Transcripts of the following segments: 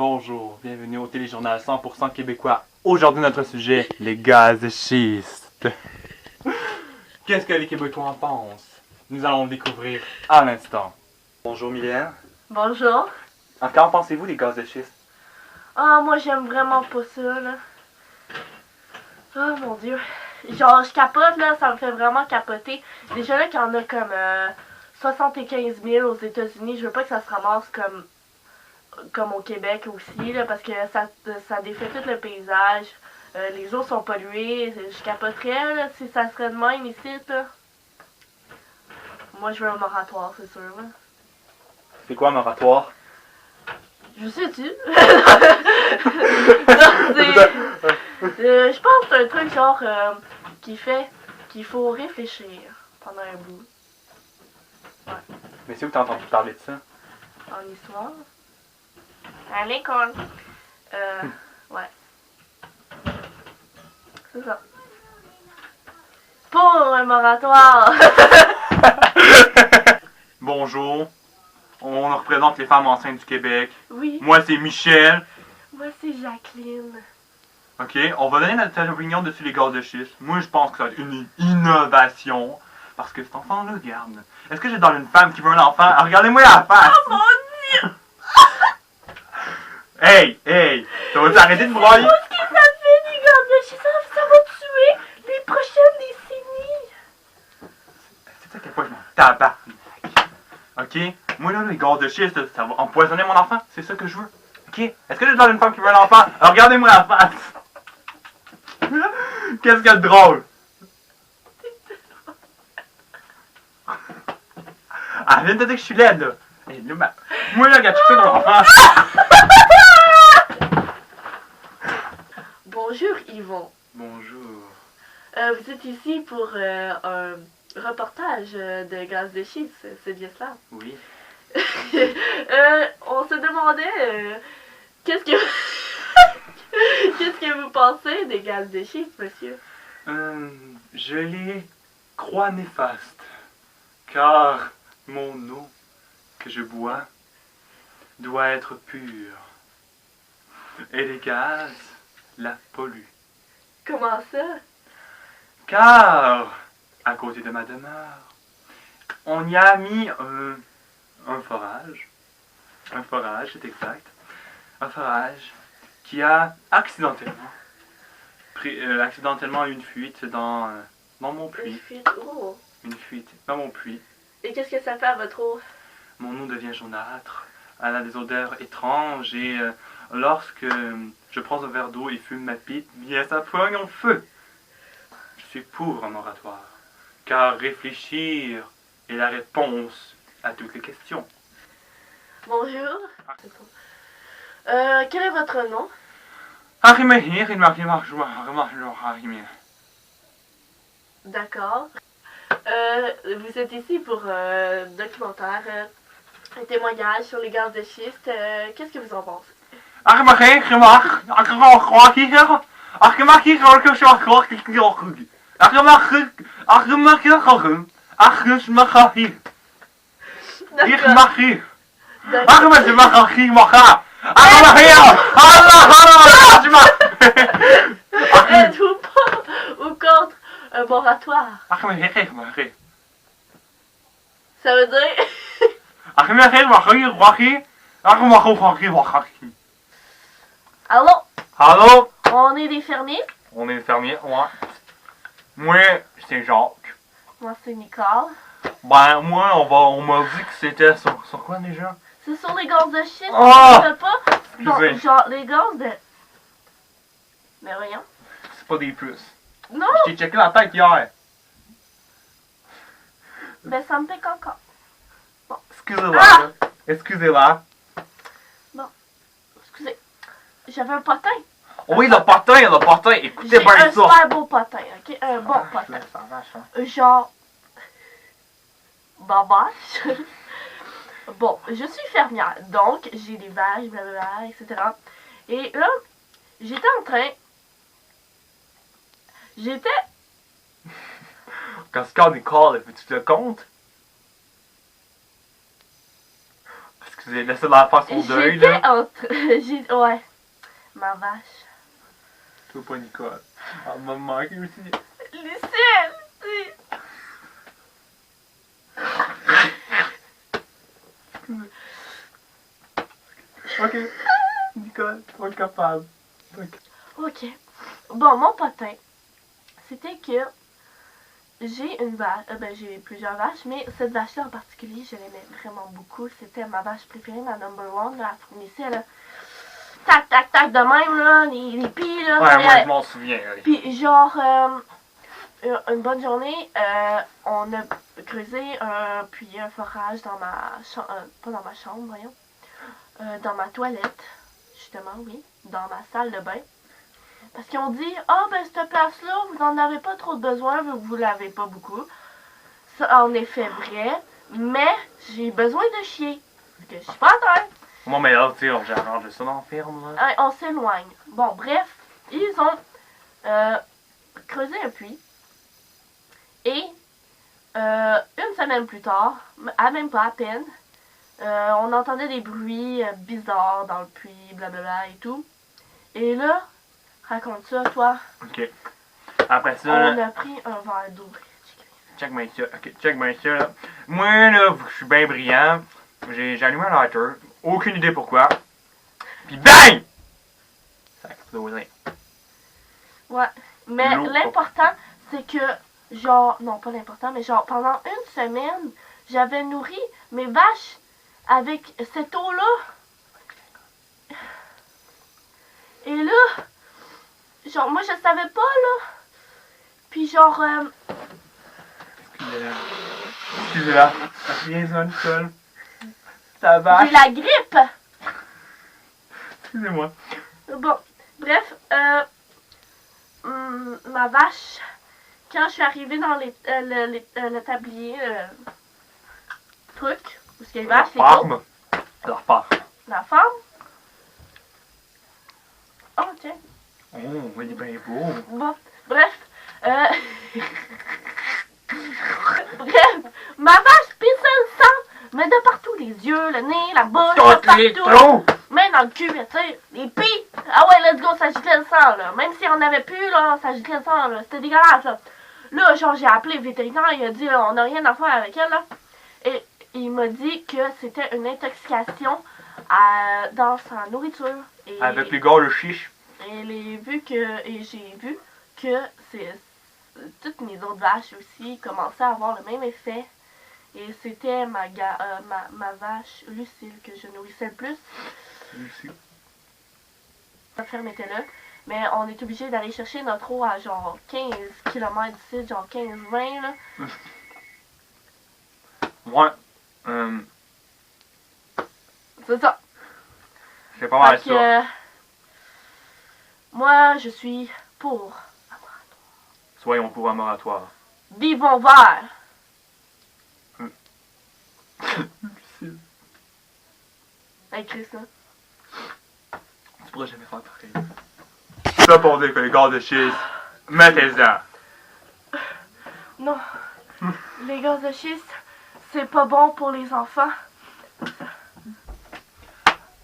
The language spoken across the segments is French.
Bonjour, bienvenue au téléjournal 100% québécois. Aujourd'hui, notre sujet, les gaz de schiste. Qu'est-ce que les Québécois en pensent? Nous allons le découvrir à l'instant. Bonjour Mylène. Bonjour. Qu'en pensez-vous des gaz de schiste? Ah, moi j'aime vraiment pas ça, là. Oh mon dieu. Genre, je capote, là, ça me fait vraiment capoter. Déjà là qu'il y en a comme 75 000 aux États-Unis, je veux pas que ça se ramasse comme au Québec aussi, là, parce que ça défait tout le paysage. Les eaux sont polluées, je capoterais, là, si ça serait de même ici, là. Moi, je veux un moratoire, c'est sûr, là. C'est quoi un moratoire? Je sais-tu? Je pense que c'est un truc genre qui fait qu'il faut réfléchir pendant un bout. Ouais. Mais c'est où t'as entendu parler de ça? En histoire. À l'école. Ouais. C'est ça. Pour un moratoire! Bonjour, on représente les femmes enceintes du Québec. Oui. Moi, c'est Michel. Moi, c'est Jacqueline. OK, on va donner notre opinion dessus les gaz de schiste. Moi, je pense que ça va être une innovation. Parce que cet enfant-là, regarde. Est-ce que j'ai dans une femme qui veut un enfant? Ah, regardez-moi la face! Oh mon dieu! Hey! Ça va t'arrêter de broyer? Qu'est-ce que ça fait, les gars? Ça va tuer les prochaines décennies! C'est ça à quel point je m'en tabac. OK? Moi, là, les gaz de schiste, ça va empoisonner mon enfant. C'est ça que je veux. OK? Est-ce que j'ai dans une femme qui veut un enfant? Alors, regardez-moi la face! Qu'est-ce qu'il y a de drôle? Ah, viens de te dire que je suis laide, là. Hey, là, moi, là, regarde, tu fais mon enfant. Bonjour Yvon. Bonjour. Vous êtes ici pour un reportage de gaz de schiste, c'est bien cela? Oui. On se demandait qu'est-ce que qu'est-ce que vous pensez des gaz de schiste, monsieur? Je les crois néfastes, car mon eau que je bois doit être pure, et les gaz la polluent. Comment ça? Car, à côté de ma demeure, on y a mis un forage, c'est exact, un forage qui a accidentellement eu une fuite dans mon Une puits. fuite. Oh. Une fuite dans mon puits. Et qu'est-ce que ça fait à votre eau? Mon eau devient jaunâtre, elle a des odeurs étranges et lorsque je prends un verre d'eau et fume ma pipe, bien ça pogne en feu. Je suis pour un moratoire, car réfléchir est la réponse à toutes les questions. Bonjour. Quel est votre nom? D'accord. Vous êtes ici pour un documentaire, un témoignage sur les gaz de schiste. Qu'est-ce que vous en pensez? Êtes-vous pour ou contre un moratoire? Ça veut dire... Allô? Allô? On est des fermiers? On est fermier, ouais. Moi, c'est Jacques. Moi, c'est Nicole. Ben, moi, on m'a dit que c'était sur quoi déjà? C'est sur les gaz de schiste, Oh! on ne pas? Excusez. Non, genre, les gaz de... Mais voyons. C'est pas des puces. Non! Je t'ai checké la tête hier. Ben, ça me pique encore. Excusez-la, Ah! là. Excusez-la. Excusez. J'avais un potin. Oui, le potin. Écoutez J'ai bien un ça. super beau potin, ok? Un bon potin. Ça vache, hein. Genre... Babache. Bon, je suis fermière, donc j'ai des vaches, blablabla, etc. Et là, j'étais en train... J'étais... Nicole, tu te le comptes? Excusez, laissez-la faire son deuil, J'étais là. entre... Ouais. Ma vache. Toi pas, Nicole. Ah, m'a manqué aussi. Lucille! Si. Ok. Nicole, tu vas être capable. Ok. Bon, mon potin, c'était que j'ai une vache. Ben, j'ai plusieurs vaches, mais cette vache-là en particulier, je l'aimais vraiment beaucoup. C'était ma vache préférée, ma number one. Là, elle fournissait, là. Tac, tac, tac, de même, là. Les pieds, là. Ouais, moi, je m'en souviens. Allez. Puis, genre, une bonne journée, on a creusé un puits, un forage dans ma chambre. Pas dans ma chambre, voyons. Dans ma toilette, justement, oui. Dans ma salle de bain. Parce qu'ils ont dit, ah, ben, cette place-là, vous n'en avez pas trop de besoin, vu que vous l'avez pas beaucoup. Ça, en effet, vrai. Mais, j'ai besoin de chier. Parce que je suis pas à terre. Bon, mais là, tu sais, j'arrange ça dans la ferme, là. On s'éloigne. Bon, bref, ils ont creusé un puits. Et, une semaine plus tard, même pas à peine, on entendait des bruits bizarres dans le puits, blablabla et tout. Et là, raconte ça, toi. Ok. Après ça, On là, a pris un verre d'eau. check bien ça. Ok, check bien ça, là. Moi, là, vu que je suis bien brillant, j'ai allumé un lighter. Aucune idée pourquoi. Puis bang! Ça a explosé. Ouais. Mais L'eau. l'important, c'est que, genre, non, pas l'important, mais genre, pendant une semaine, j'avais nourri mes vaches avec cette eau-là. Et là, genre, moi, je savais pas, là. Puis, genre, Excusez-la. Excusez-la. Viens, ça, Nicole. Ça va. j'ai la grippe. Excusez-moi. Bon, bref, ma vache, quand je suis arrivée dans le tablier, truc, où ce qu'il y a les La vaches, les cours, farme. La farme. la femme. Oh, tiens. Oh, il est bien beau. Bon, bref, bref, ma vache pissait le sang, mais de partout, les yeux, le nez, la bouche, de Toutes les partout. trous. Même dans le cul, tu sais, les pis. Ah ouais, let's go, ça giclait le sang, là. Même si on avait plus, là, ça giclait le sang, là. C'était dégueulasse, là. Là, genre, j'ai appelé le vétérinaire, il a dit, on n'a rien à faire avec elle, là. Et il m'a dit que c'était une intoxication dans sa nourriture. Et, Avec les gars, le chiche. et j'ai vu que toutes mes autres vaches aussi commençaient à avoir le même effet. Et c'était ma vache Lucille que je nourrissais le plus. Lucie. La ferme était là. Mais on est obligé d'aller chercher notre eau à genre 15 km d'ici, genre 15-20 là. Ouais. C'est ça. C'est pas mal Fait que, ça. moi, je suis pour. Soyons pour un moratoire. Vivons vert. Lucille. Hey Chris, là. Tu pourras jamais faire pareil. Ça pour dire que les gars de schiste, mettez-en. Non. Les gaz de schiste, c'est pas bon pour les enfants.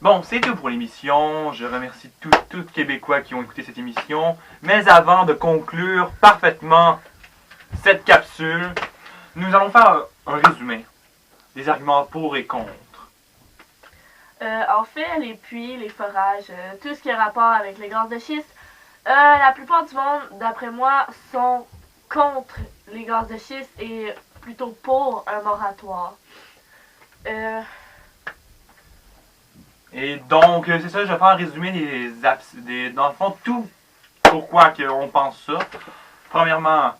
Bon, c'est tout pour l'émission. Je remercie tous les Québécois qui ont écouté cette émission. Mais avant de conclure parfaitement cette capsule, nous allons faire un résumé des arguments pour et contre. En fait, les puits, les forages, tout ce qui a rapport avec les gaz de schiste, la plupart du monde, d'après moi, sont contre les gaz de schiste et plutôt pour un moratoire. Et donc, c'est ça, je vais faire un résumé dans le fond, tout pourquoi on pense ça. Premièrement,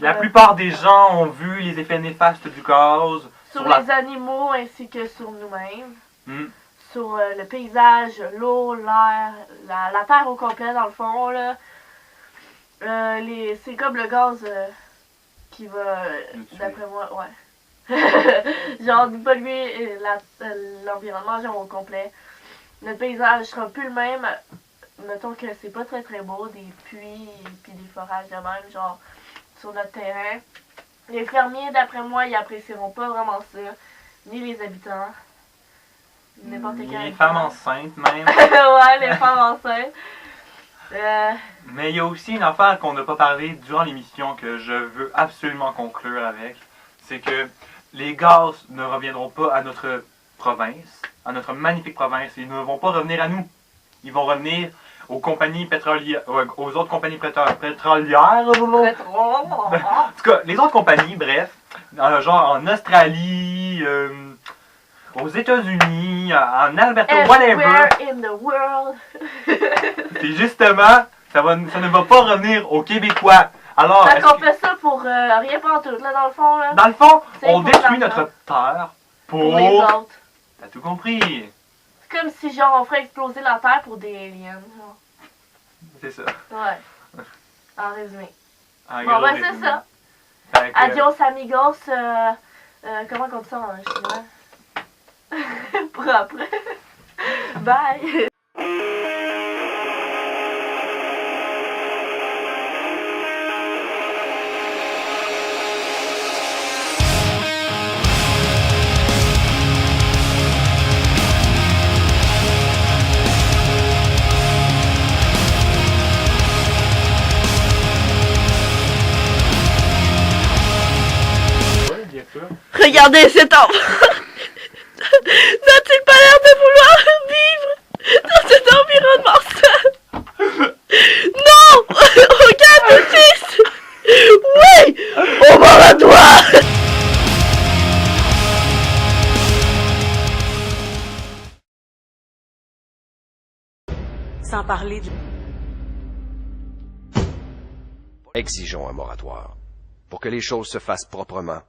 la plupart des gens ont vu les effets néfastes du gaz Sur les animaux ainsi que sur nous-mêmes. Sur le paysage, l'eau, l'air, la terre au complet dans le fond là. C'est comme le gaz qui va, d'après moi, ouais. Genre de polluer l'environnement genre au complet. Le paysage sera plus le même. Mettons que c'est pas très beau, des puits et puis des forages de même, genre sur notre terrain. Les fermiers, d'après moi, ils apprécieront pas vraiment ça. ni les habitants. N'importe quel. Les femmes enceintes, même. Ouais, les femmes enceintes. Mais il y a aussi une affaire qu'on n'a pas parlé durant l'émission que je veux absolument conclure avec. C'est que les gaz ne reviendront pas à notre province, à notre magnifique province. Ils ne vont pas revenir à nous. Ils vont revenir aux compagnies pétrolières, aux autres compagnies pétrolières. En tout cas, les autres compagnies, bref, genre en Australie, aux États-Unis, en Alberta, whatever. Everywhere in the world. C'est justement, ça ne va pas revenir aux Québécois. Alors, Fait qu'on fait ça pour rien pas en tout, là, dans le fond, là. dans le fond, C'est on pour détruit l'argent. notre terre Pour les pour... autres. T'as tout compris. C'est comme si, genre, on ferait exploser la Terre pour des aliens. Genre. C'est ça. Ouais. En résumé. En Bon, gros ben, résumé. c'est ça. Fait que- Adios, amigos. Comment on dit ça en chinois? Propre. Bye. Ouais, bien sûr. Regardez cet enfant. N'a-t-il pas l'air de vouloir vivre dans cet environnement seul? Non! Regarde le fils! Oui! Au moratoire! Sans parler de... Exigeons un moratoire pour que les choses se fassent proprement